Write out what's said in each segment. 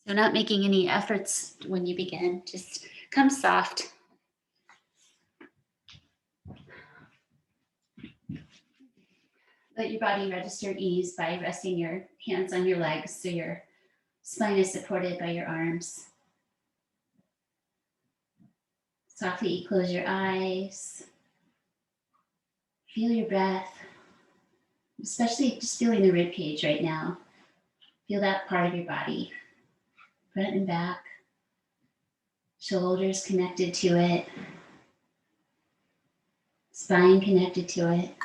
So not making any efforts when you begin, just come soft. Let your body register ease by resting your hands on your legs so your spine is supported by your arms. Softly close your eyes. Feel your breath, especially just feeling the rib cage right now. Feel that part of your body, front and back, shoulders connected to it, spine connected to it.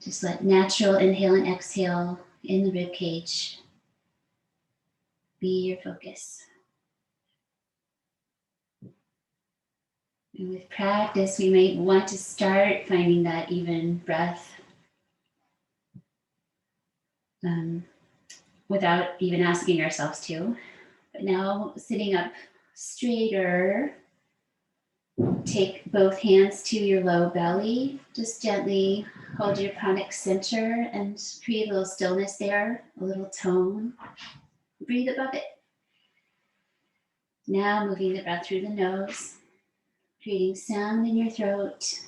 Just let natural inhale and exhale in the rib cage be your focus. And with practice, we may want to start finding that even breath without even asking ourselves to. But now sitting up straighter, take both hands to your low belly. Just gently hold your pranic center and create a little stillness there, a little tone. Breathe above it. Now moving the breath through the nose, creating sound in your throat.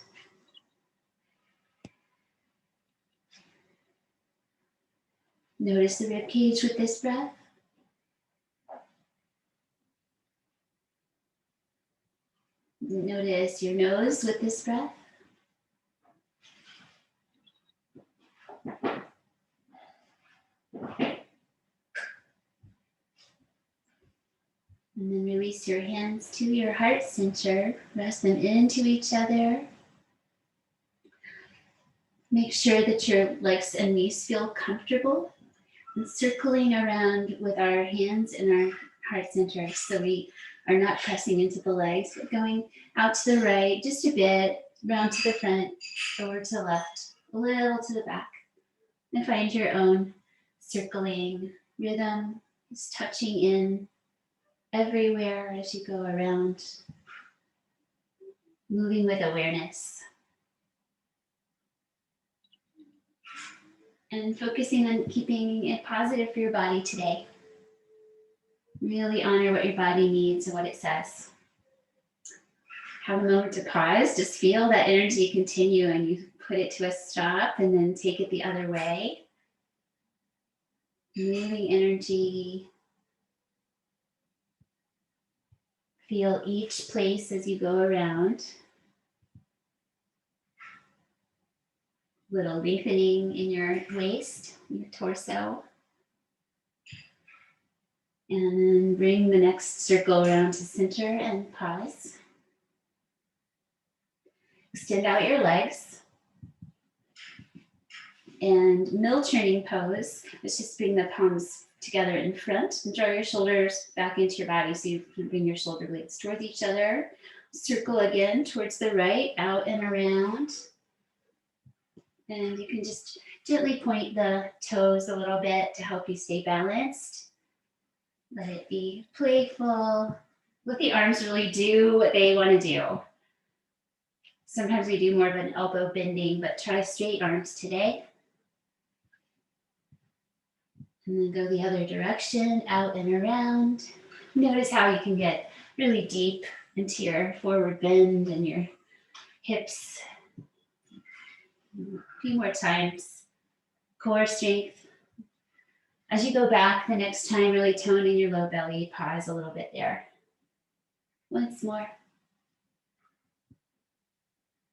Notice the rib cage with this breath. Notice your nose with this breath. And then release your hands to your heart center. Rest them into each other. Make sure that your legs and knees feel comfortable. And circling around with our hands in our heart center so we are not pressing into the legs, but going out to the right just a bit, round to the front, over to the left, a little to the back. And find your own circling rhythm. Just touching in everywhere as you go around, moving with awareness. And focusing on keeping it positive for your body today. Really honor what your body needs and what it says. Have a moment to pause. Just feel that energy continue and you put it to a stop and then take it the other way. Moving energy. Feel each place as you go around. Little lengthening in your waist, your torso. And then bring the next circle around to center and pause. Extend out your legs. And middle turning pose. Let's just bring the palms together in front and draw your shoulders back into your body so you can bring your shoulder blades towards each other. Circle again towards the right, out and around. And you can just gently point the toes a little bit to help you stay balanced. Let it be playful. Let the arms really do what they want to do. Sometimes we do more of an elbow bending, but try straight arms today. And then go the other direction, out and around. Notice how you can get really deep into your forward bend and your hips. A few more times. Core strength. As you go back the next time, really tone in your low belly. Pause a little bit there. Once more.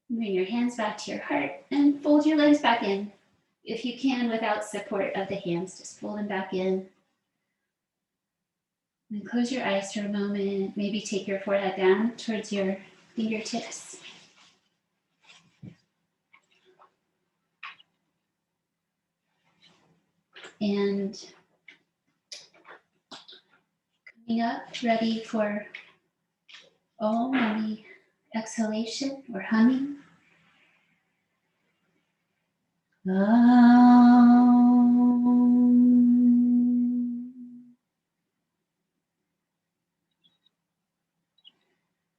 Bring your hands back to your heart and fold your legs back in. If you can, without support of the hands, just fold them back in. And close your eyes for a moment. Maybe take your forehead down towards your fingertips. And coming up, ready for maybe exhalation or humming.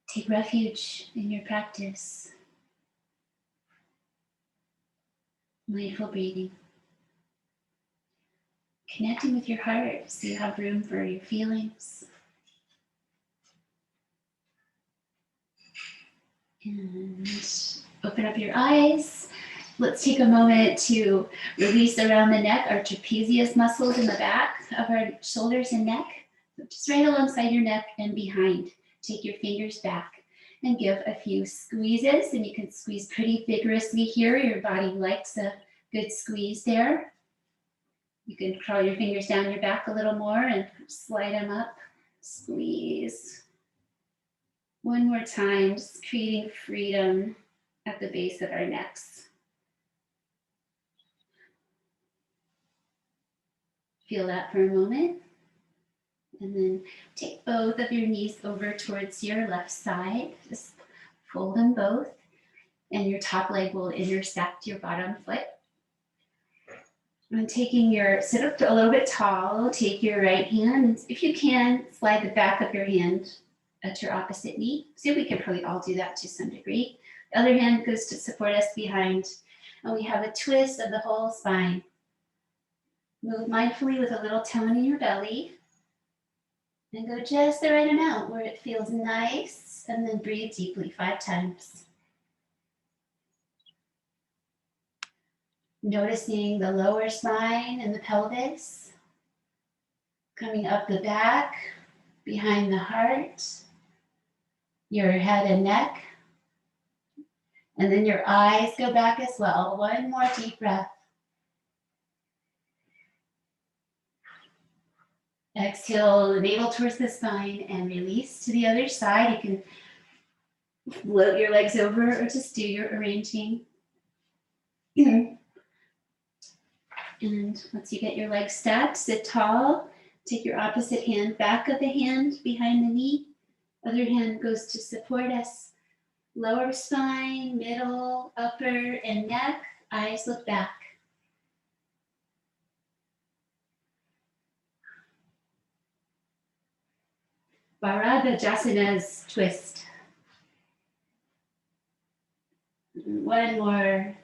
Take refuge in your practice. Mindful breathing. connecting with your heart so you have room for your feelings. And open up your eyes. Let's take a moment to release around the neck our trapezius muscles in the back of our shoulders and neck, just right alongside your neck and behind. Take your fingers back and give a few squeezes, and you can squeeze pretty vigorously here. Your body likes a good squeeze there. You can crawl your fingers down your back a little more and slide them up. Squeeze. One more time, just creating freedom at the base of our necks. Feel that for a moment. And then take both of your knees over towards your left side. Just fold them both. And your top leg will intersect your bottom foot. And taking sit up a little bit tall, take your right hand. If you can, slide the back of your hand at your opposite knee. So we can probably all do that to some degree. The other hand goes to support us behind. And we have a twist of the whole spine. Move mindfully with a little tone in your belly. And go just the right amount where it feels nice. And then breathe deeply 5 times. Noticing the lower spine and the pelvis. Coming up the back, behind the heart. Your head and neck. And then your eyes go back as well. One more deep breath. Exhale the navel towards the spine and release to the other side. You can float your legs over or just do your arranging. And once you get your legs stacked, sit tall. Take your opposite hand, back of the hand behind the knee. Other hand goes to support us. Lower spine, middle, upper, and neck. Eyes look back. Bharadvajasana's twist. One more.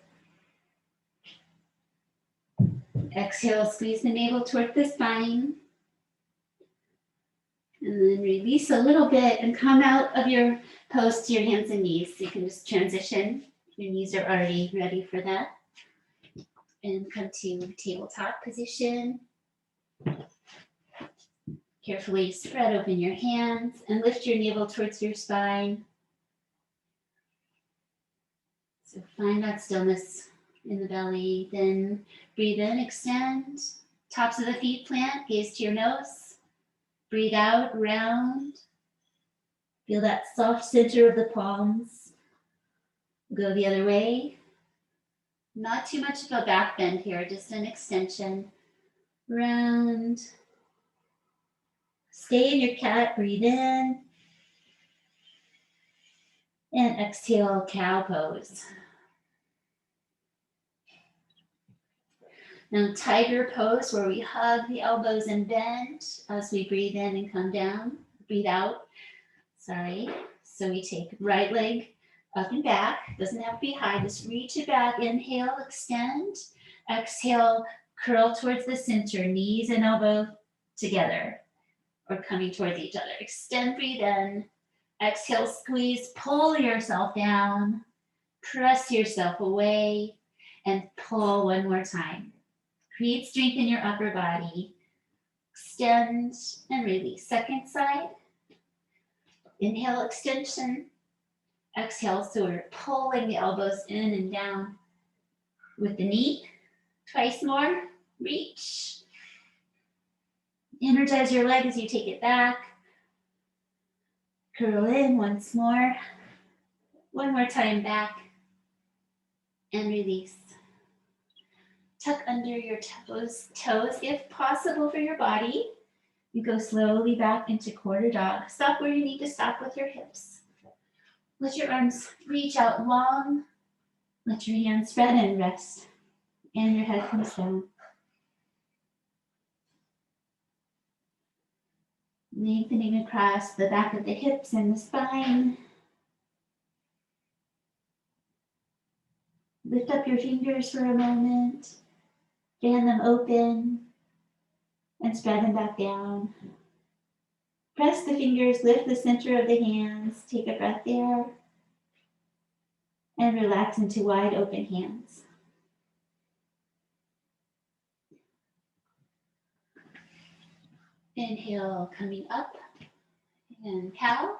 Exhale, squeeze the navel toward the spine. And then release a little bit and come out of your pose to your hands and knees. So you can just transition. Your knees are already ready for that. And come to tabletop position. Carefully spread open your hands and lift your navel towards your spine. So find that stillness in the belly. Then breathe in, extend. Tops of the feet plant, gaze to your nose. Breathe out, round. Feel that soft center of the palms. Go the other way. Not too much of a back bend here, just an extension. Round. Stay in your cat, breathe in. And exhale, cow pose. Now tiger pose, where we hug the elbows and bend as we breathe in and come down. Breathe out. Sorry. So we take right leg up and back. Doesn't have to be high. Just reach it back. Inhale, extend. Exhale, curl towards the center. Knees and elbow together or coming towards each other. Extend, breathe in. Exhale, squeeze. Pull yourself down. Press yourself away and pull one more time. Create strength in your upper body. Extend and release. Second side. Inhale, extension. Exhale, so we're pulling the elbows in and down with the knee. Twice more. Reach. Energize your leg as you take it back. Curl in once more. One more time back. And release. Tuck under your toes if possible for your body. You go slowly back into quarter dog. Stop where you need to stop with your hips. Let your arms reach out long. Let your hands spread and rest. And your head comes down. Lengthening across the back of the hips and the spine. Lift up your fingers for a moment. Fan them open. And spread them back down. Press the fingers, lift the center of the hands. Take a breath there. And relax into wide open hands. Inhale, coming up. And cow.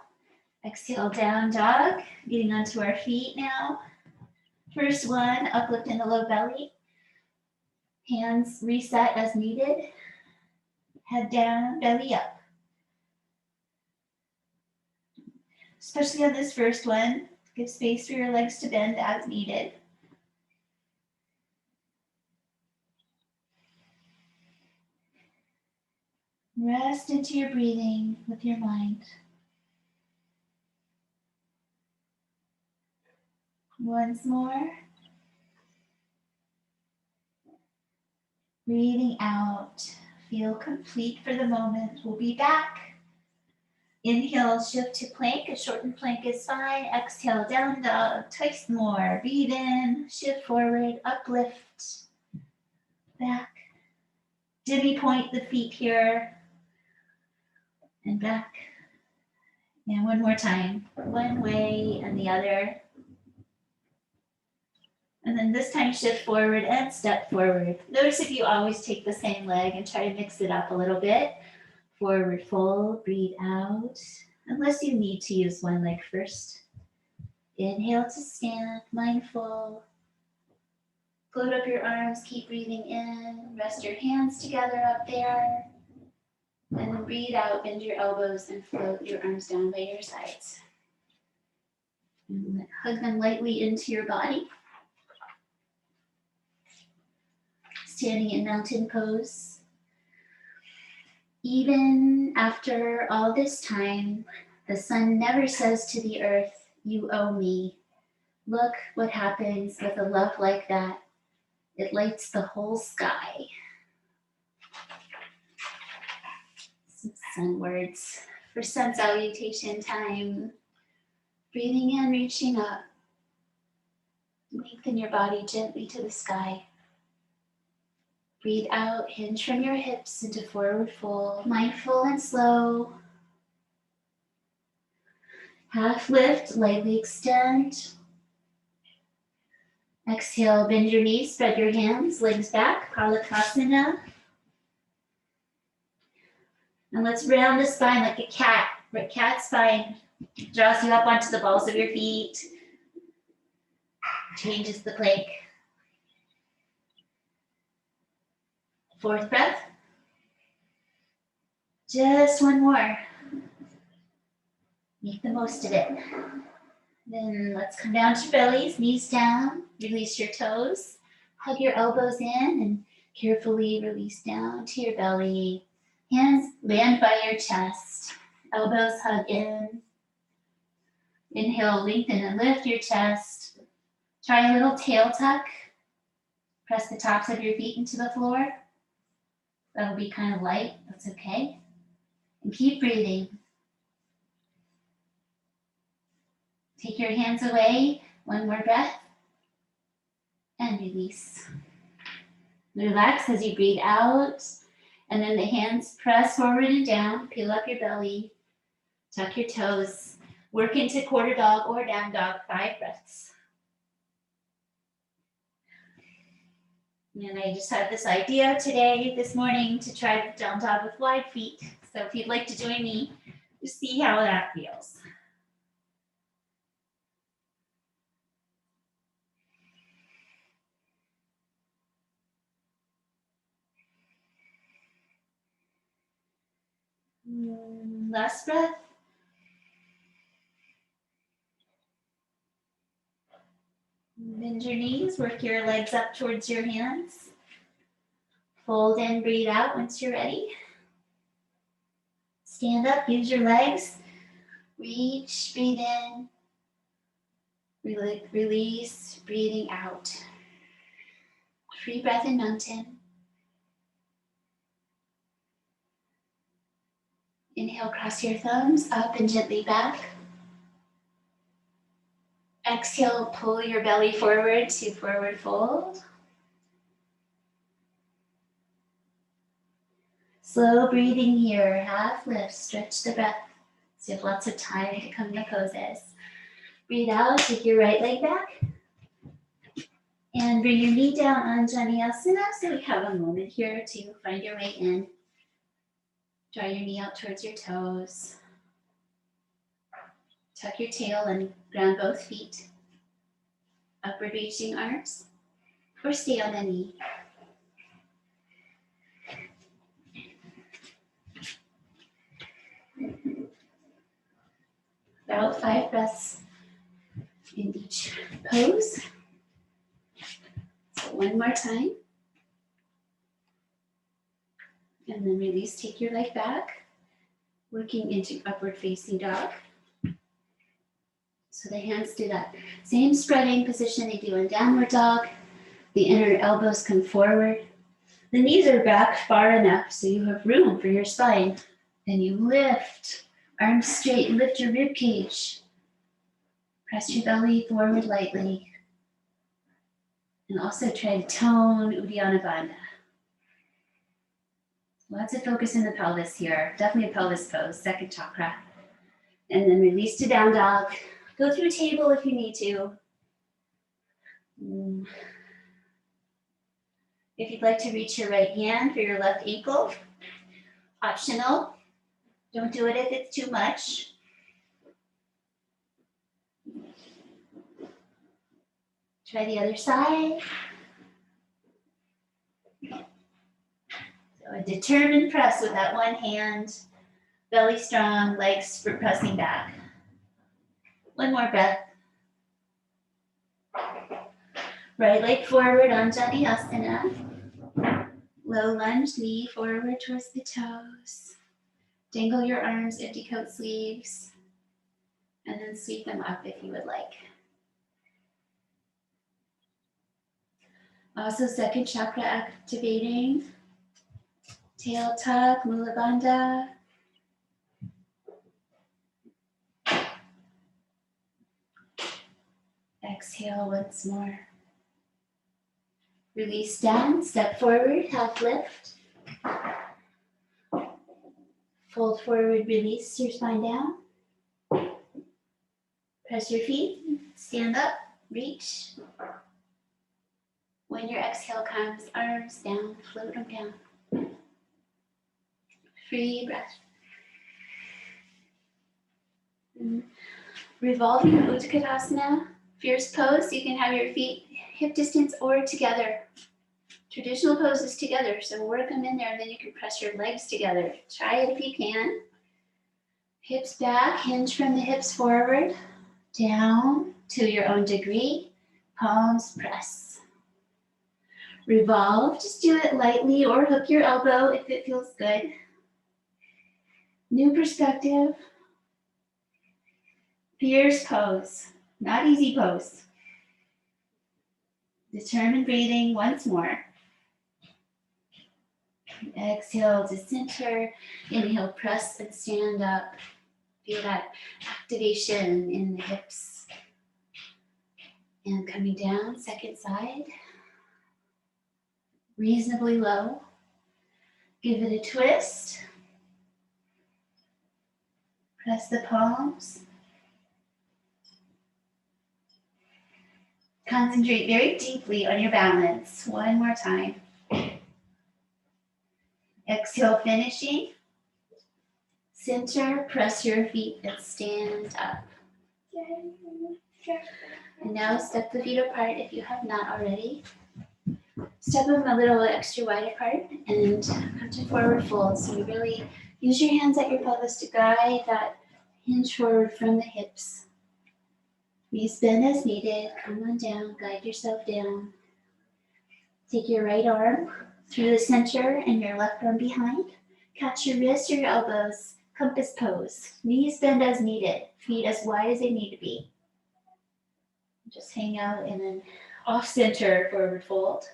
Exhale, down dog. Getting onto our feet now. First one, uplift in the low belly. Hands reset as needed. Head down, belly up. Especially on this first one, give space for your legs to bend as needed. Rest into your breathing with your mind. Once more. Breathing out. Feel complete for the moment. We'll be back. Inhale, shift to plank. A shortened plank is fine. Exhale, down dog. Twist more. Breathe in. Shift forward. Uplift. Back. Dimmy point the feet here. And back. And one more time. One way and the other. And then this time shift forward and step forward. Notice if you always take the same leg and try to mix it up a little bit. Forward fold, breathe out. Unless you need to use one leg first. Inhale to stand, mindful. Float up your arms, keep breathing in. Rest your hands together up there. And then breathe out, bend your elbows and float your arms down by your sides. And hug them lightly into your body. Standing in mountain pose. Even after all this time, the sun never says to the earth, "You owe me." Look what happens with a love like that. It lights the whole sky. Some sun words for sun salutation time. Breathing in, reaching up. Lengthen your body gently to the sky. Breathe out, hinge from your hips into forward fold. Mindful and slow. Half lift, lightly extend. Exhale, bend your knees, spread your hands, legs back, gomukhasana. And let's round the spine like a cat. Cat spine draws you up onto the balls of your feet. Changes the plank. Fourth breath. Just one more. Make the most of it. Then let's come down to bellies, knees down, release your toes, hug your elbows in and carefully release down to your belly. Hands land by your chest, elbows hug in. Inhale, lengthen and lift your chest. Try a little tail tuck. Press the tops of your feet into the floor. That'll be kind of light, that's okay. And keep breathing. Take your hands away, one more breath, and release. Relax as you breathe out, and then the hands press forward and down, peel up your belly, tuck your toes, work into quarter dog or down dog, 5 breaths. And I just had this idea this morning, to try the down dog with wide feet. So if you'd like to join me, just see how that feels. Last breath. Bend your knees, work your legs up towards your hands. Fold in, breathe out once you're ready. Stand up, use your legs. Reach, breathe in. Release, breathing out. Free breath in mountain. Inhale, cross your thumbs up and gently back. Exhale, pull your belly forward to forward fold. Slow breathing here, half lift, stretch the breath. So you have lots of time to come to poses. Breathe out, take your right leg back. And bring your knee down on Untitled. So we have a moment here to find your way in. Draw your knee out towards your toes. Tuck your tail and ground both feet. Upward reaching arms. Or stay on the knee. About 5 breaths in each pose. So one more time. And then release, take your leg back, working into upward facing dog. So the hands do that same spreading position they do in downward dog. The inner elbows come forward. The knees are back far enough so you have room for your spine. Then you lift, arms straight, lift your rib cage. Press your belly forward lightly. And also try to tone Uddiyana Bandha. Lots of focus in the pelvis here. Definitely a pelvis pose, second chakra. And then release to down dog. Go through table if you need to. If you'd like to reach your right hand for your left ankle, optional. Don't do it if it's too much. Try the other side. So a determined press with that one hand. Belly strong, legs pressing back. One more breath. Right leg forward on Janiyasana. Low lunge, knee forward towards the toes. Dangle your arms, empty coat sleeves. And then sweep them up if you would like. Also second chakra activating. Tail tuck, Mula Bandha. Exhale once more. Release down, step forward, half lift. Fold forward, release your spine down. Press your feet, stand up, reach. When your exhale comes, arms down, float them down. Free breath. Revolving Utkatasana, fierce pose. You can have your feet hip distance or together. Traditional poses together, so work them in there and then you can press your legs together. Try it if you can. Hips back, hinge from the hips forward, down to your own degree, palms press. Revolve, just do it lightly or hook your elbow if it feels good. New perspective. Fierce pose, not easy pose. Determined breathing once more. Exhale to center. Inhale, press and stand up. Feel that activation in the hips. And coming down, second side. Reasonably low. Give it a twist. Press the palms. Concentrate very deeply on your balance. One more time. Exhale, finishing. Center, press your feet and stand up. And now step the feet apart if you have not already. Step them a little extra wide apart and come to forward fold. So you really use your hands at your pelvis to guide that hinge forward from the hips. Knees bend as needed. Come on down, guide yourself down. Take your right arm through the center and your left arm behind. Catch your wrists or your elbows, compass pose. Knees bend as needed, feet as wide as they need to be. Just hang out and then off center, forward fold.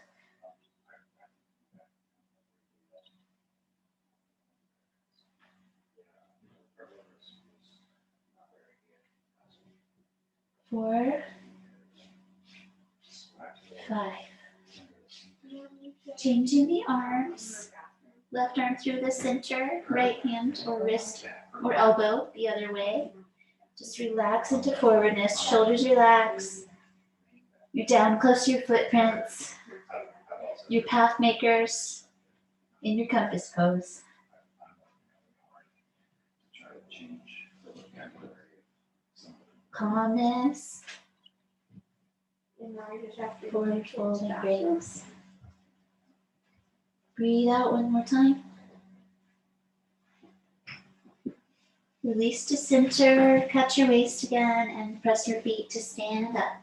Four, five. Changing the arms. Left arm through the center, right hand or wrist or elbow the other way. Just relax into forwardness, shoulders relax. You're down close to your footprints, your path makers in your compass pose. Calmness, forward fold and breaks. Breathe out one more time. Release to center, catch your waist again, and press your feet to stand up.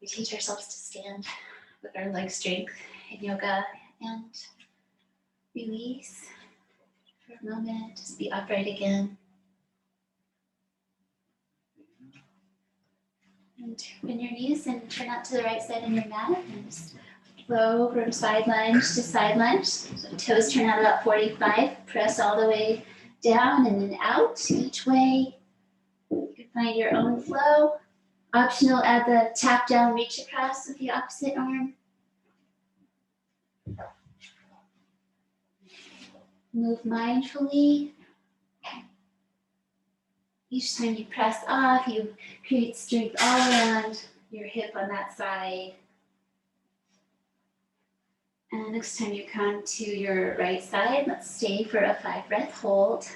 We teach ourselves to stand with our leg strength in yoga and release for a moment. Just be upright again. And bend your knees and turn out to the right side of your mat and just flow from side lunge to side lunge. So toes turn out about 45. Press all the way down and then out each way. You can find your own flow. Optional, add the tap down, reach across with the opposite arm. Move mindfully. Each time you press off, you create strength all around your hip on that side. And next time you come to your right side, let's stay for a 5-breath hold.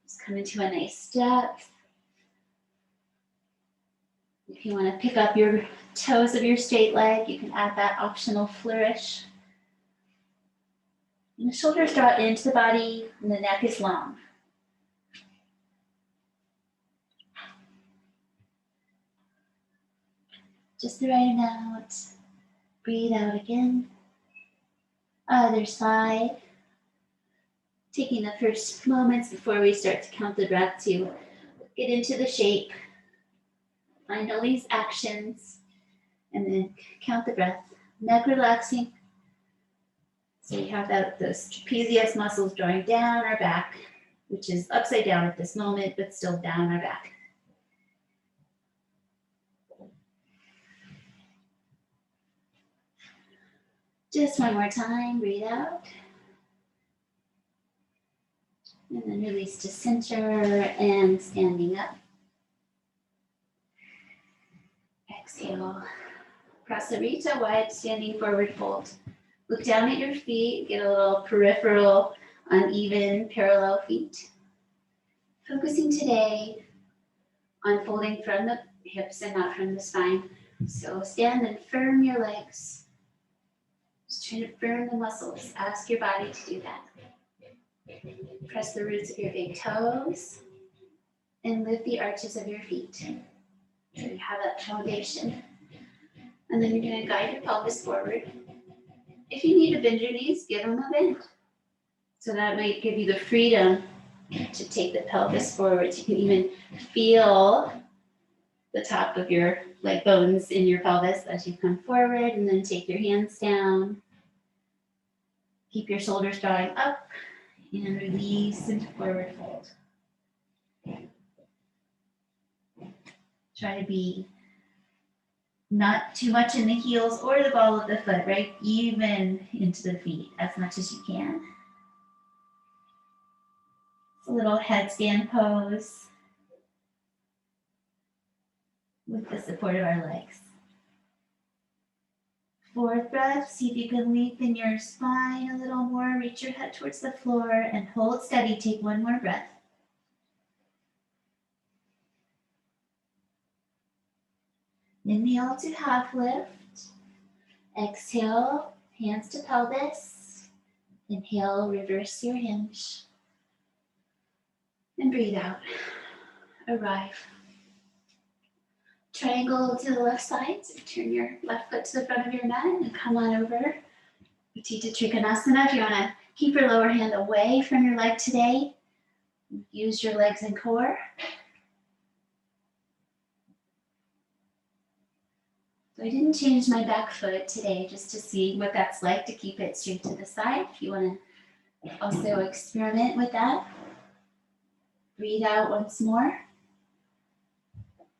Just come into a nice depth. If you want to pick up your toes of your straight leg, you can add that optional flourish. And the shoulders draw into the body and the neck is long. Just the right amount. Breathe out again. Other side. Taking the first moments before we start to count the breath to get into the shape. Find all these actions and then count the breath. Neck relaxing. So we have those trapezius muscles drawing down our back, which is upside down at this moment, but still down our back. Just one more time, breathe out. And then release to center and standing up. Exhale. Prasarita, wide standing forward fold. Look down at your feet, get a little peripheral, uneven, parallel feet. Focusing today on folding from the hips and not from the spine. So stand and firm your legs. Just trying to firm the muscles. Ask your body to do that. Press the roots of your big toes and lift the arches of your feet. So you have that foundation. And then you're going to guide your pelvis forward. If you need to bend your knees, give them a bend. So that might give you the freedom to take the pelvis forward. You can even feel the top of your leg bones in your pelvis as you come forward, and then take your hands down. Keep your shoulders drawing up and release into forward fold. Try to be not too much in the heels or the ball of the foot, right? Even into the feet as much as you can. It's a little headstand pose with the support of our legs. 4th breath, see if you can lengthen your spine a little more. Reach your head towards the floor and hold steady. Take one more breath. Inhale to half lift. Exhale, hands to pelvis. Inhale, reverse your hinge. And breathe out. Arrive. Triangle to the left side. So turn your left foot to the front of your mat and come on over. Utthita Trikonasana. If you want to keep your lower hand away from your leg today, use your legs and core. So I didn't change my back foot today just to see what that's like to keep it straight to the side. If you want to also experiment with that. Breathe out once more.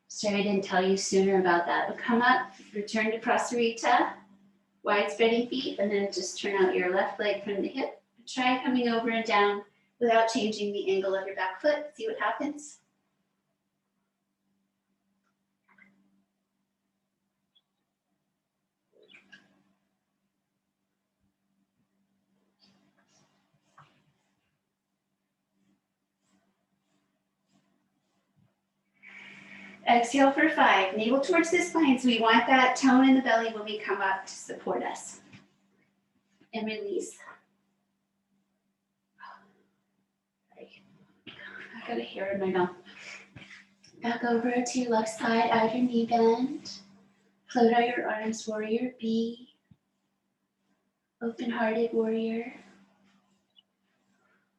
Sorry I didn't tell you sooner about that. But come up, return to Prasarita. wide spreading feet, and then just turn out your left leg from the hip. Try coming over and down without changing the angle of your back foot. See what happens. Exhale for 5. Navel towards the spine, so we want that tone in the belly when we come up to support us. And release. I got a hair in my mouth. Back over to your left side, add your knee bend. Float out your arms, warrior B. Open-hearted warrior.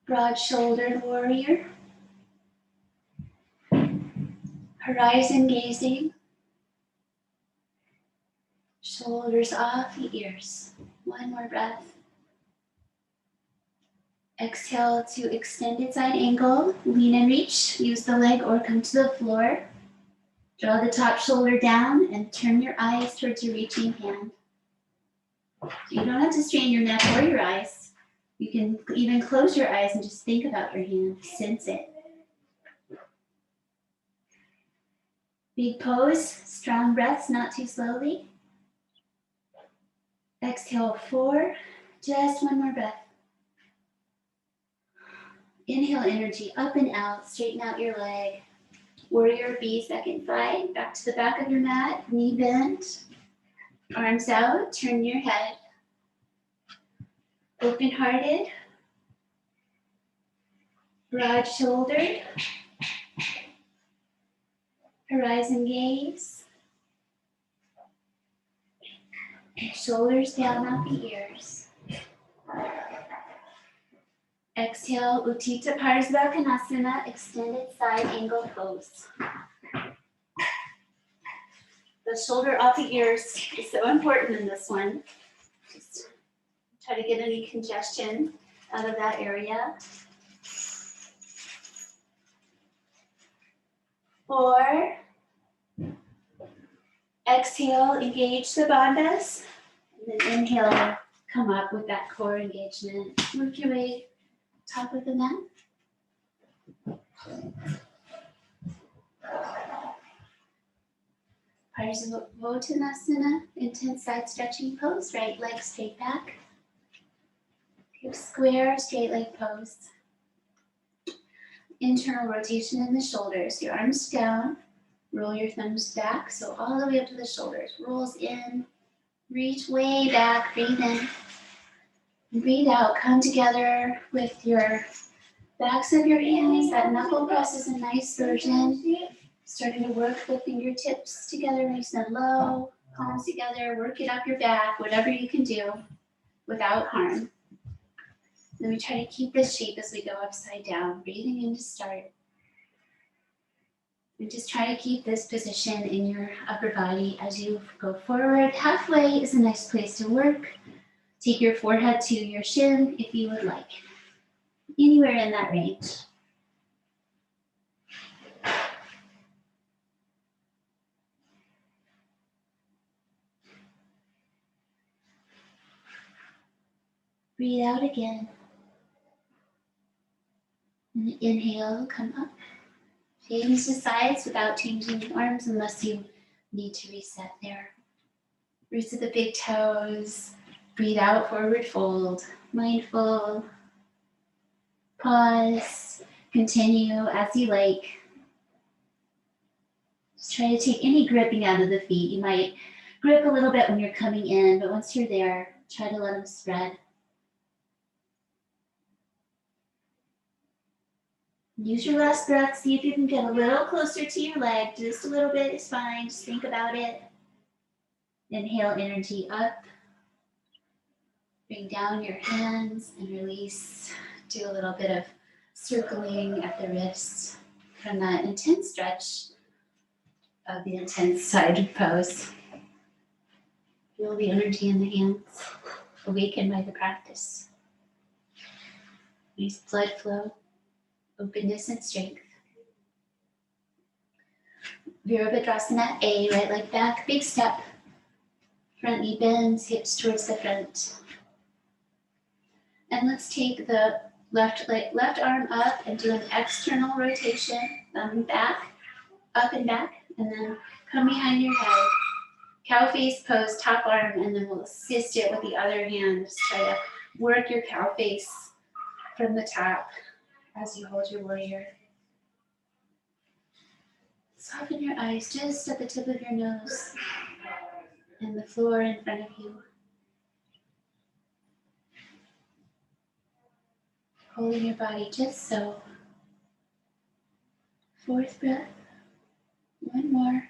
Broad-shouldered warrior. Horizon gazing. Shoulders off the ears. One more breath. Exhale to extended side angle. Lean and reach. Use the leg or come to the floor. Draw the top shoulder down and turn your eyes towards your reaching hand. You don't have to strain your neck or your eyes. You can even close your eyes and just think about your hand. Sense it. Big pose, strong breaths, not too slowly. Exhale 4, just one more breath. Inhale energy up and out, straighten out your leg. Warrior B, second side, back to the back of your mat, knee bent, arms out, turn your head. Open-hearted, broad-shouldered, horizon gaze, shoulders down, not the ears. Exhale, Utthita Parsvakonasana, extended side angle pose. The shoulder off the ears is so important in this one. Just try to get any congestion out of that area. 4. Exhale, engage the bandhas. And then inhale, come up with that core engagement. Work your way top of the mat. Parsvakonasana, intense side stretching pose. Right leg straight back. Keep square, straight leg pose. Internal rotation in the shoulders. Your arms down. Roll your thumbs back, so all the way up to the shoulders. Rolls in. Reach way back. Breathe in. And breathe out. Come together with your backs of your hands. That knuckle press is a nice version. Starting to work the fingertips together nice and low. Palms together. Work it up your back. Whatever you can do without harm. Then we try to keep this shape as we go upside down. Breathing in to start. And just try to keep this position in your upper body as you go forward. Halfway is a nice place to work. Take your forehead to your shin if you would like. Anywhere in that range. Breathe out again. And inhale, come up. Change the sides without changing the arms unless you need to reset there. Roots of the big toes. Breathe out, forward fold. Mindful. Pause. Continue as you like. Just try to take any gripping out of the feet. You might grip a little bit when you're coming in, but once you're there, try to let them spread. Use your last breath. See if you can get a little closer to your leg. Just a little bit is fine. Just think about it. Inhale energy up. Bring down your hands and release. Do a little bit of circling at the wrists from that intense stretch of the intense side pose. Feel the energy in the hands, awakened by the practice. Nice blood flow. Openness and strength. Virabhadrasana A, right leg back, big step. Front knee bends, hips towards the front. And let's take the left arm up and do an external rotation, thumb back, up and back, and then come behind your head. Cow face pose, top arm, and then we'll assist it with the other hand. Just try to work your cow face from the top as you hold your warrior. Soften your eyes just at the tip of your nose and the floor in front of you. Holding your body just so. Fourth breath. One more.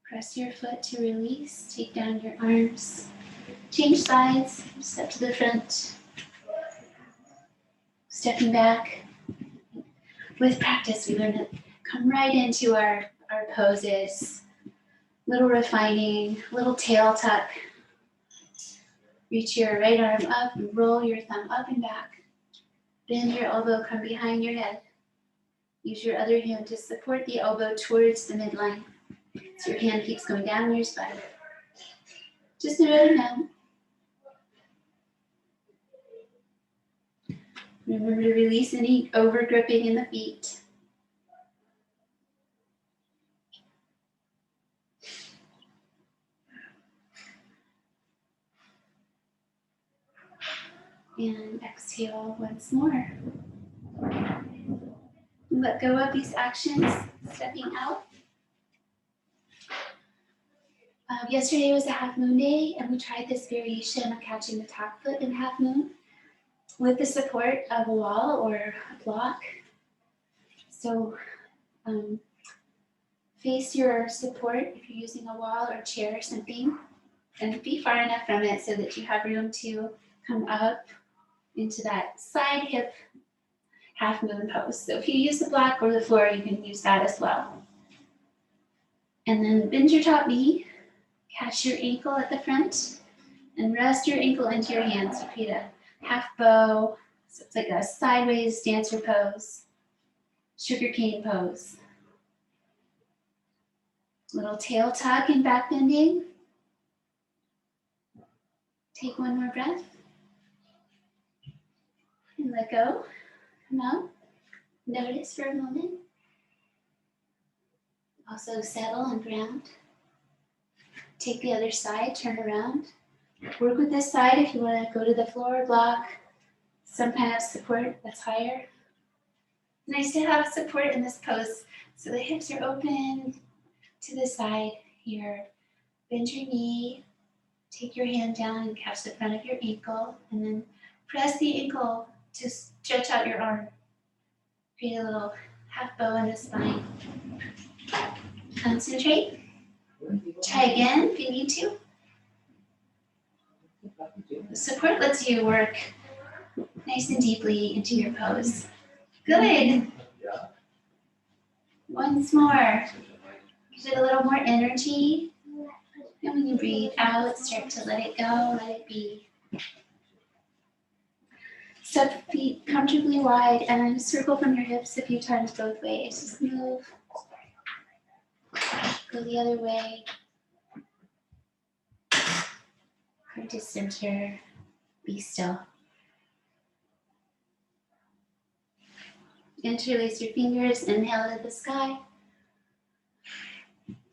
Press your foot to release. Take down your arms. Change sides. Step to the front. Stepping back. With practice, we learn to come right into our poses. Little refining, little tail tuck. Reach your right arm up and roll your thumb up and back. Bend your elbow, come behind your head. Use your other hand to support the elbow towards the midline. So your hand keeps going down your spine. Just another hand. Remember to release any over gripping in the feet. And exhale once more. Let go of these actions, stepping out. Yesterday was a half moon day, and we tried this variation of catching the top foot in half moon with the support of a wall or a block. So face your support if you're using a wall or chair or something, and be far enough from it so that you have room to come up into that side hip half moon pose. So if you use the block or the floor, you can use that as well. And then bend your top knee, catch your ankle at the front, and rest your ankle into your hands. You create a half bow, so it's like a sideways dancer pose, sugar cane pose. Little tail tuck and back bending. Take one more breath. And let go. Come out. Notice for a moment. Also settle and ground. Take the other side, turn around. Work with this side if you want to go to the floor, block, some kind of support that's higher. Nice to have support in this pose. So the hips are open to the side here. Bend your knee. Take your hand down and catch the front of your ankle. And then press the ankle to stretch out your arm. Create a little half bow in the spine. Concentrate. Try again if you need to. The support lets you work nice and deeply into your pose. Good. Once more. Give it a little more energy. And when you breathe out, start to let it go, let it be. Step feet comfortably wide and circle from your hips a few times both ways. Just move. Go the other way. Come to center. Be still. Interlace your fingers. Inhale to the sky.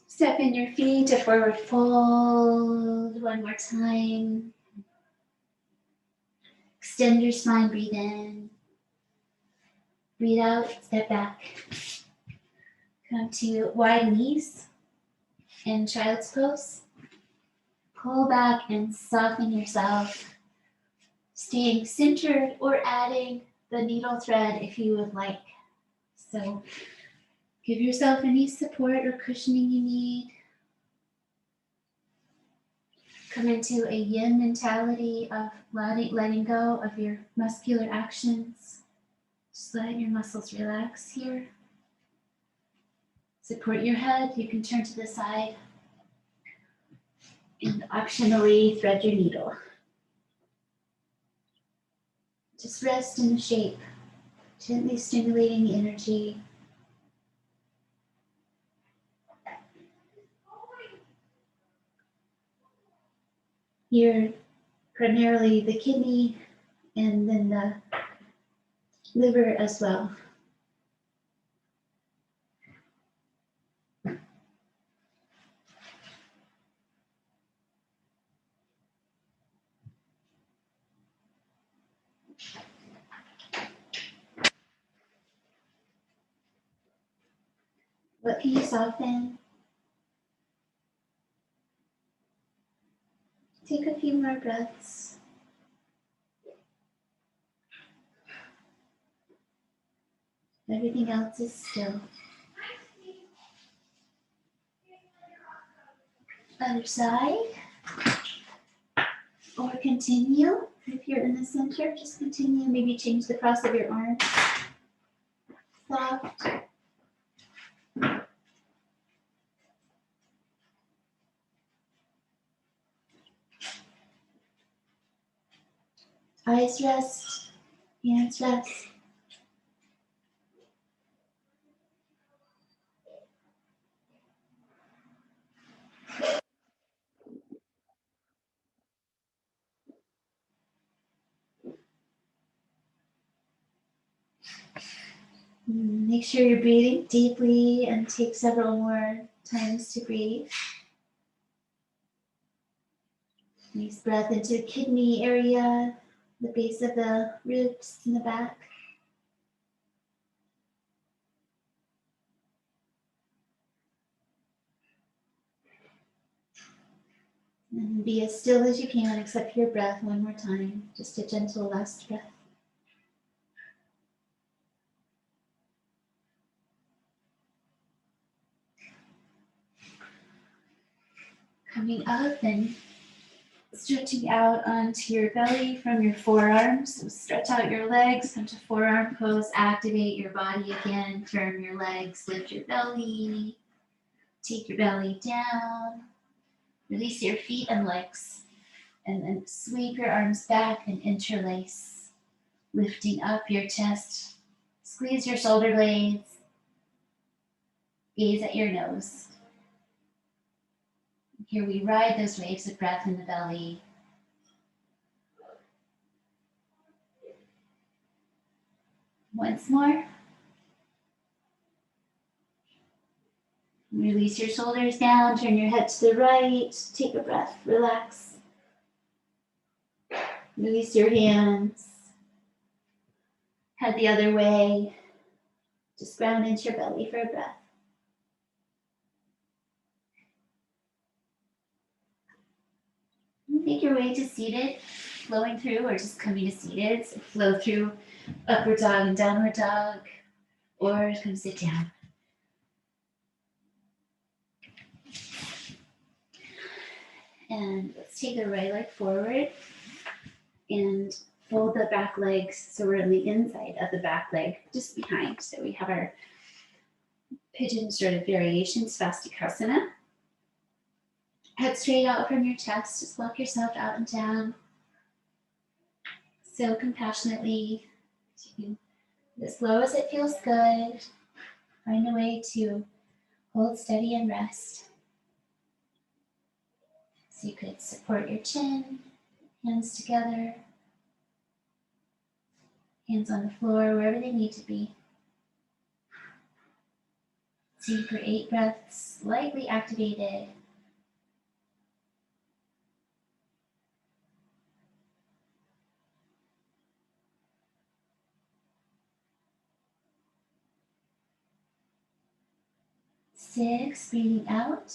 Step in your feet to forward fold. One more time. Extend your spine. Breathe in. Breathe out. Step back. Come to wide knees in child's pose. Pull back and soften yourself. Staying centered or adding the needle thread if you would like. So give yourself any support or cushioning you need. Come into a yin mentality of letting go of your muscular actions. Just let your muscles relax here. Support your head. You can turn to the side. And optionally thread your needle. Just rest in the shape, gently stimulating the energy. here primarily the kidney and then the liver as well. What can you soften? Take a few more breaths. Everything else is still. Other side. Or continue. If you're in the center, just continue. Maybe change the cross of your arms. Soft. Eyes rest. Hands rest. Make sure you're breathing deeply and take several more times to breathe. Nice breath into the kidney area, the base of the ribs in the back. And be as still as you can, except your breath one more time. Just a gentle last breath. Coming up and stretching out onto your belly from your forearms. So stretch out your legs, come to forearm pose, activate your body again, firm your legs, lift your belly, take your belly down, release your feet and legs, and then sweep your arms back and interlace, lifting up your chest, squeeze your shoulder blades, gaze at your nose. Here we ride those waves of breath in the belly. Once more. Release your shoulders down, turn your head to the right, take a breath, relax. Release your hands. Head the other way. Just ground into your belly for a breath. Make your way to seated, flowing through or just coming to seated. So flow through upward dog and downward dog, or come sit down. And let's take the right leg forward and fold the back legs so we're on the inside of the back leg, just behind. So we have our pigeon sort of variation, Shavasana. Head straight out from your chest, just walk yourself out and down. So compassionately, as low as it feels good, find a way to hold steady and rest. So you could support your chin, hands together, hands on the floor, wherever they need to be. Deep for 8 breaths, lightly activated. Six, breathing out.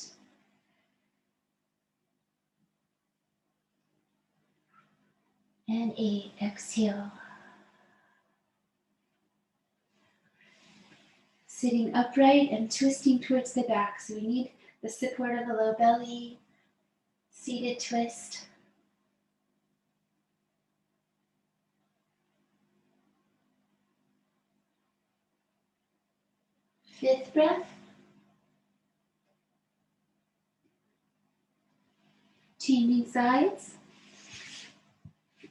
And 8, exhale. Sitting upright and twisting towards the back. So we need the support of the low belly. Seated twist. Fifth breath. Changing sides.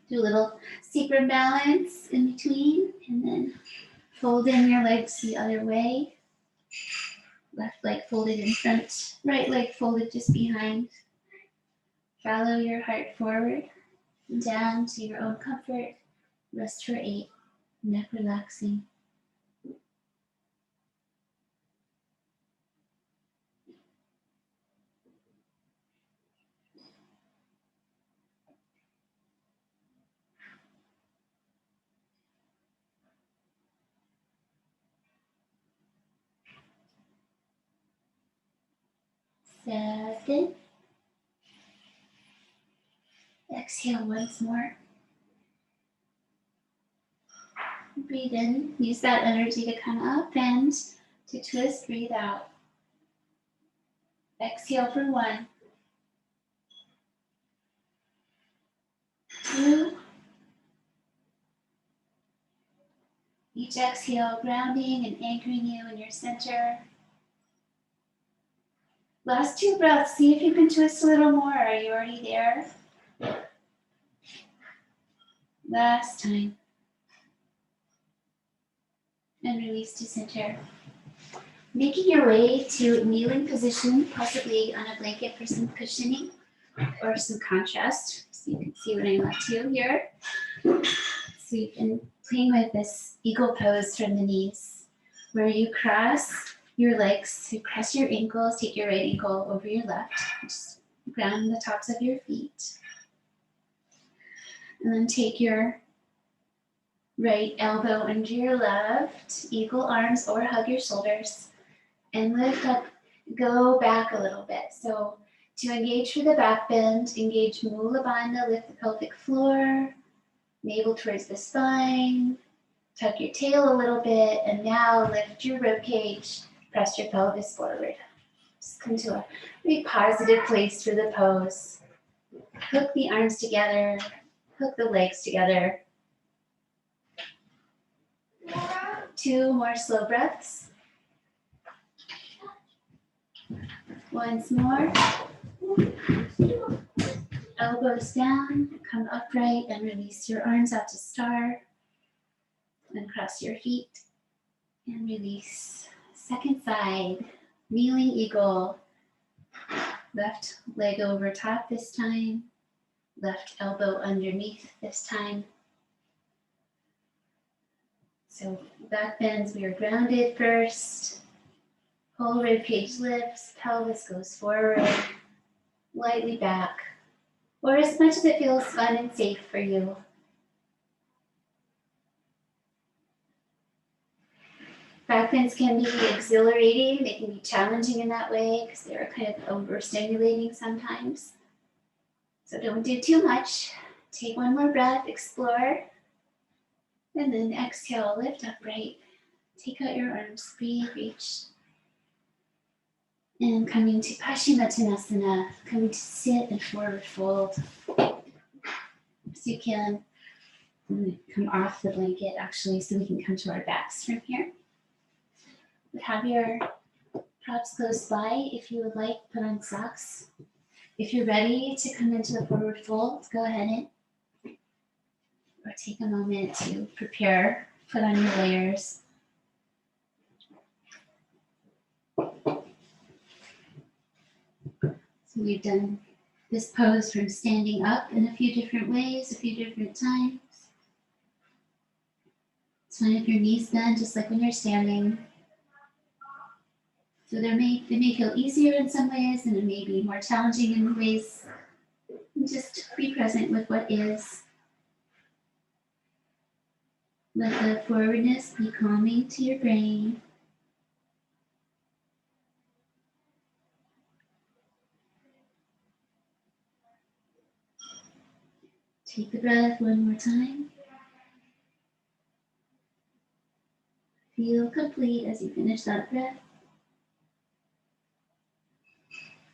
Do a little secret balance in between, and then fold in your legs the other way. Left leg folded in front, right leg folded just behind. Follow your heart forward and down to your own comfort. Rest for 8, neck relaxing. Seven. Exhale once more. Breathe in. Use that energy to come up and to twist. Breathe out. Exhale for 1, 2. Each exhale grounding and anchoring you in your center. Last 2 breaths. See if you can twist a little more. Are you already there? Last time. And release to center. Making your way to kneeling position, possibly on a blanket for some cushioning or some contrast. So you can see what I'm up to here. So you've been playing with this eagle pose from the knees, where you cross your legs, you cross your ankles, take your right ankle over your left, just ground the tops of your feet. And then take your right elbow under your left, eagle arms, or hug your shoulders, and lift up, go back a little bit. So to engage for the back bend, engage Mula Bandha, lift the pelvic floor, navel towards the spine, tuck your tail a little bit, and now lift your rib cage, press your pelvis forward. Just come to a really positive place for the pose. Hook the arms together, hook the legs together. 2 more slow breaths. Once more. Elbows down, come upright and release your arms out to star. And cross your feet and release. Second side, kneeling eagle. Left leg over top this time. Left elbow underneath this time. So back bends, we are grounded first. Whole rib cage lifts, pelvis goes forward, lightly back, or as much as it feels fun and safe for you. Back bends can be exhilarating, they can be challenging in that way because they're kind of overstimulating sometimes. So don't do too much. Take 1 more breath, explore, and then exhale, lift upright. Take out your arms, breathe, reach. And coming to Paschimottanasana, coming to sit and forward fold. So you can come off the blanket actually, so we can come to our backs from here. Have your props close by. If you would like, put on socks. If you're ready to come into the forward fold, go ahead or take a moment to prepare, put on your layers. So we've done this pose from standing up in a few different ways, a few different times. It's fine if your knees bend, just like when you're standing. So they may feel easier in some ways, and it may be more challenging in ways. And just be present with what is. Let the forwardness be calming to your brain. Take the breath 1 more time. Feel complete as you finish that breath.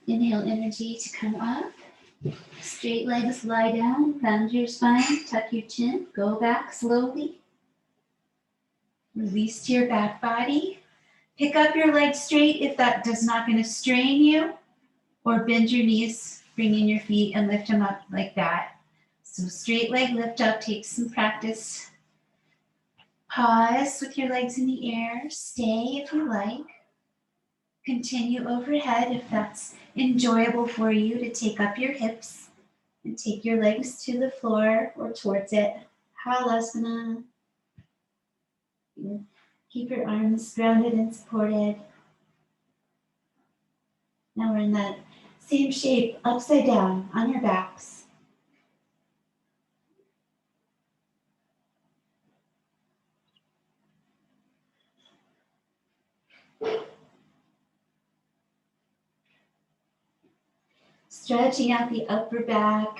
Inhale energy to come up. Straight legs lie down, round your spine, tuck your chin, go back slowly. Release to your back body. Pick up your legs straight if that does not going to strain you, or bend your knees, bring in your feet and lift them up like that. So straight leg lift up, take some practice. Pause with your legs in the air, stay if you like. Continue overhead if that's enjoyable for you to take up your hips And take your legs to the floor or towards it. Halasana. Keep your arms grounded and supported. Now we're in that same shape, upside down on your backs. Stretching out the upper back,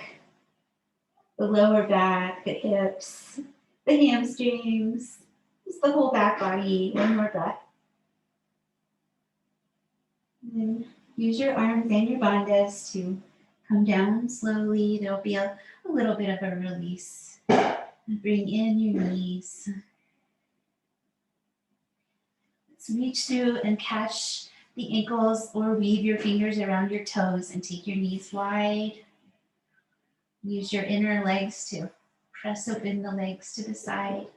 the lower back, the hips, the hamstrings, just the whole back body. One more breath. And then use your arms and your bandhas to come down slowly. There'll be a little bit of a release. And bring in your knees. Let's reach through and catch the ankles or weave your fingers around your toes and take your knees wide. Use your inner legs to press open the legs to the side.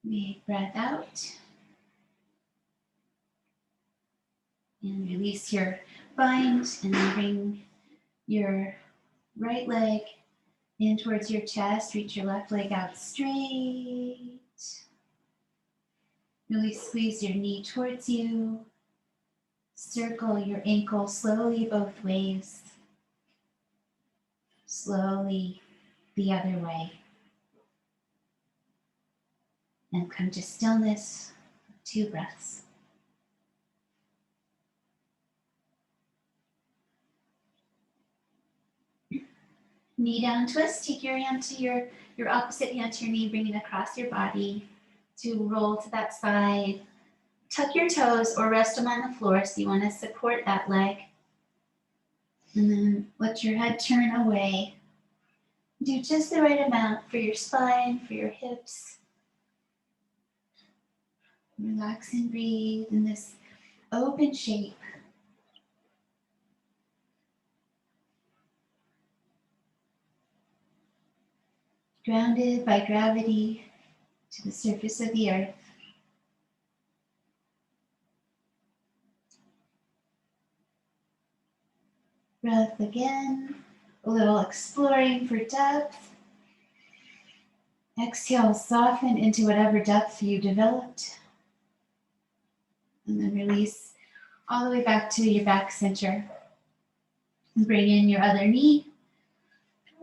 Big breath out. And release your bind and then bring your right leg in towards your chest. Reach your left leg out straight. Really squeeze your knee towards you. Circle your ankle slowly both ways. Slowly the other way. And come to stillness. 2 breaths. Knee down twist. Take your hand to your opposite hand to your knee. Bring it across your body to roll to that side. Tuck your toes or rest them on the floor so you want to support that leg. And then let your head turn away. Do just the right amount for your spine, for your hips. Relax and breathe in this open shape. Grounded by gravity to the surface of the earth. Breath again, a little exploring for depth. Exhale, soften into whatever depth you developed. And then release all the way back to your back center. And bring in your other knee.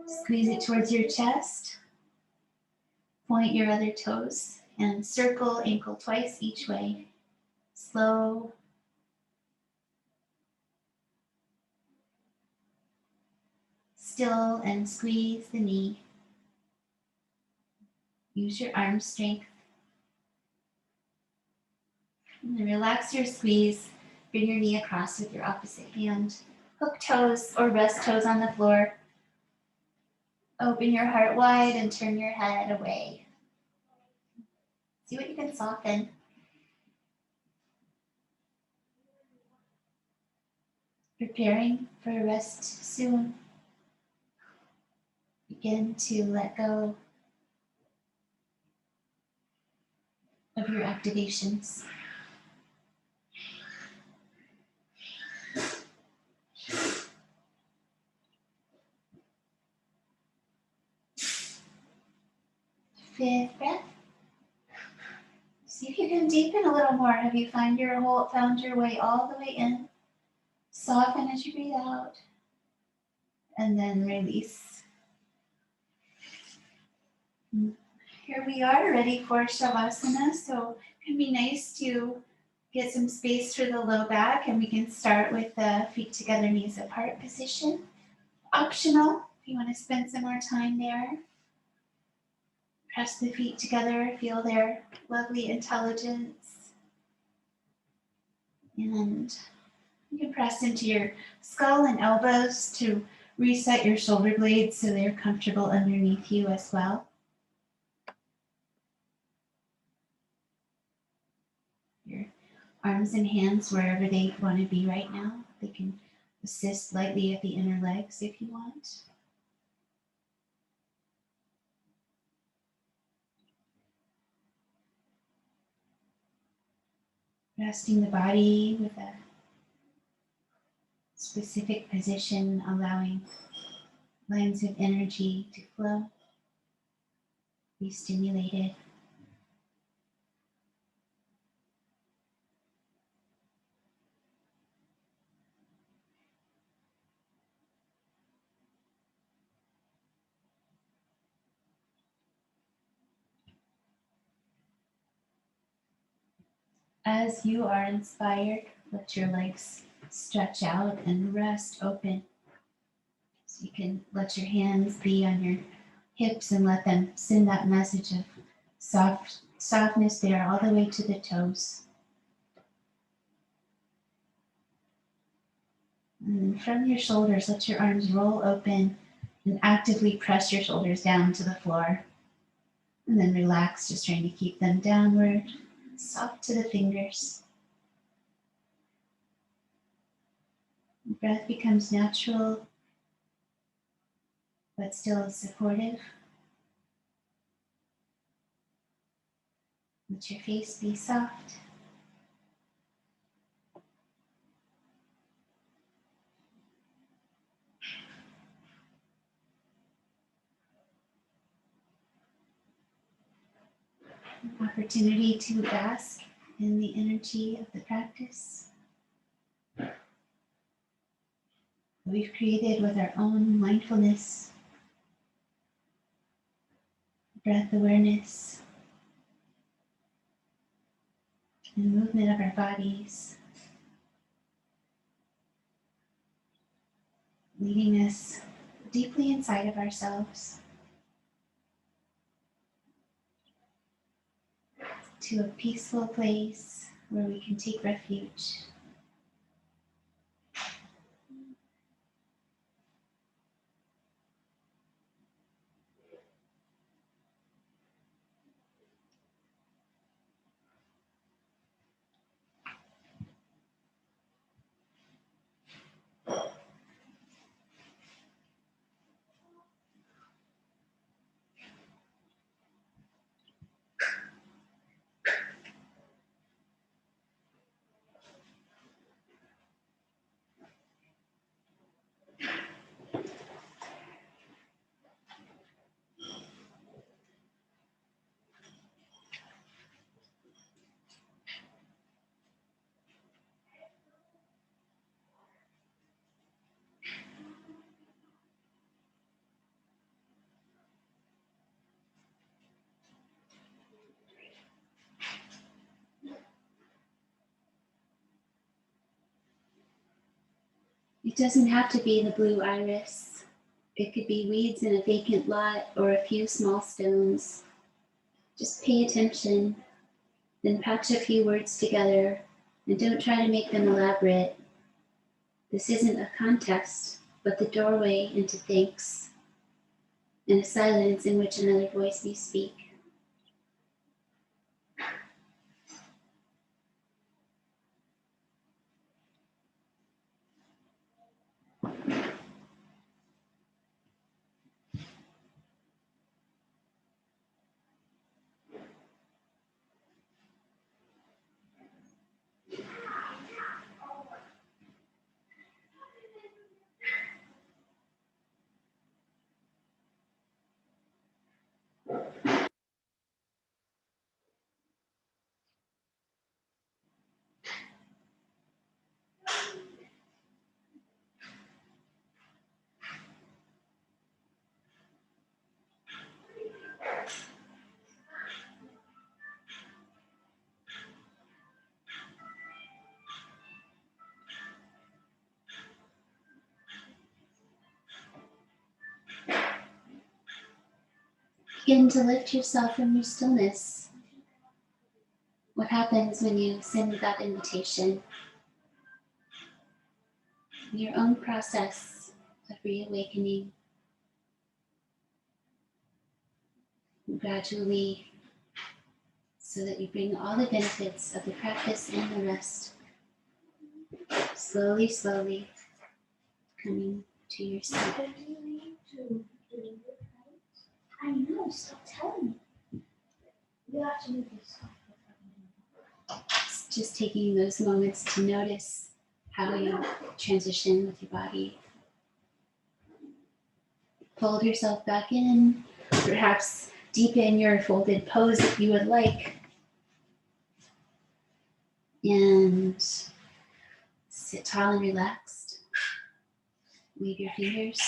Squeeze it towards your chest. Point your other toes and circle ankle twice each way. Slow. Still and squeeze the knee. Use your arm strength. And then relax your squeeze. Bring your knee across with your opposite hand. Hook toes or rest toes on the floor. Open your heart wide and turn your head away. See what you can soften. Preparing for rest soon. Begin to let go of your activations. Fifth breath. See if you can deepen a little more. Have you found your way all the way in? Soften as you breathe out. And then release. Here we are, ready for Shavasana. So it can be nice to get some space for the low back, and we can start with the feet together, knees apart position. Optional, if you want to spend some more time there. Press the feet together, feel their lovely intelligence. And you can press into your skull and elbows to reset your shoulder blades so they're comfortable underneath you as well. Your arms and hands wherever they want to be right now. They can assist lightly at the inner legs if you want. Resting the body with a specific position, allowing lines of energy to flow, be stimulated. As you are inspired, let your legs stretch out and rest open. So you can let your hands be on your hips and let them send that message of softness there all the way to the toes. And from your shoulders, let your arms roll open and actively press your shoulders down to the floor. And then relax, just trying to keep them downward, soft to the fingers. The breath becomes natural, but still supportive. Let your face be soft. An opportunity to bask in the energy of the practice that we've created with our own mindfulness, breath awareness, and movement of our bodies, leading us deeply inside of ourselves to a peaceful place where we can take refuge. It doesn't have to be the blue iris. It could be weeds in a vacant lot or a few small stones. Just pay attention, then patch a few words together, and don't try to make them elaborate. This isn't a contest, but the doorway into thanks, and a silence in which another voice may speak. Begin to lift yourself from your stillness. What happens when you send that invitation? Your own process of reawakening, gradually, so that you bring all the benefits of the practice and the rest, slowly, slowly coming to yourself. I know, stop telling me. You have to move yourself. Just taking those moments to notice how you transition with your body. Fold yourself back in, perhaps deepen your folded pose if you would like. And sit tall and relaxed. Weave your fingers.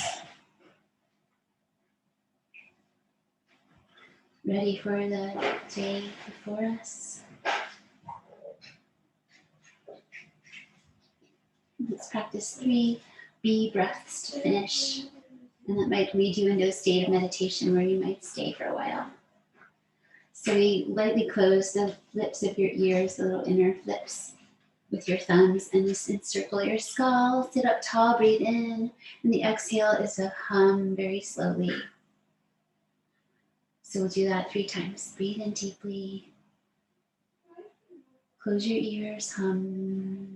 Ready for the day before us. Let's practice 3 B breaths to finish. And that might lead you into a state of meditation where you might stay for a while. So we lightly close the flips of your ears, the little inner flips, with your thumbs, and just encircle your skull. Sit up tall, breathe in, and the exhale is a hum very slowly. So we'll do that 3 times. Breathe in deeply. Close your ears, hum.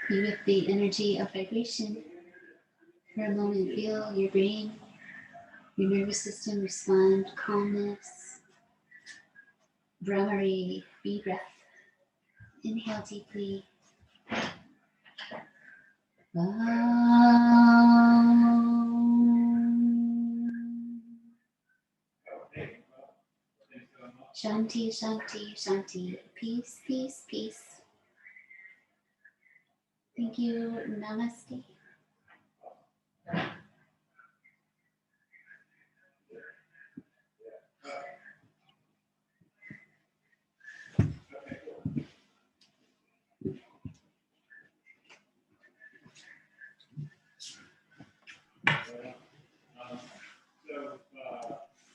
Be with the energy of vibration. For a moment, feel your brain, your nervous system respond, calmness, Brahmari, B breath. Inhale deeply. Shanti, Shanti, Shanti. Peace, peace, peace. Thank you. Namaste.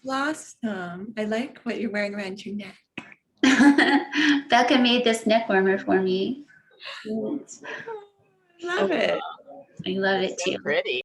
Blossom, I like what you're wearing around your neck. Becca made this neck warmer for me. Love it. I love it too. Pretty.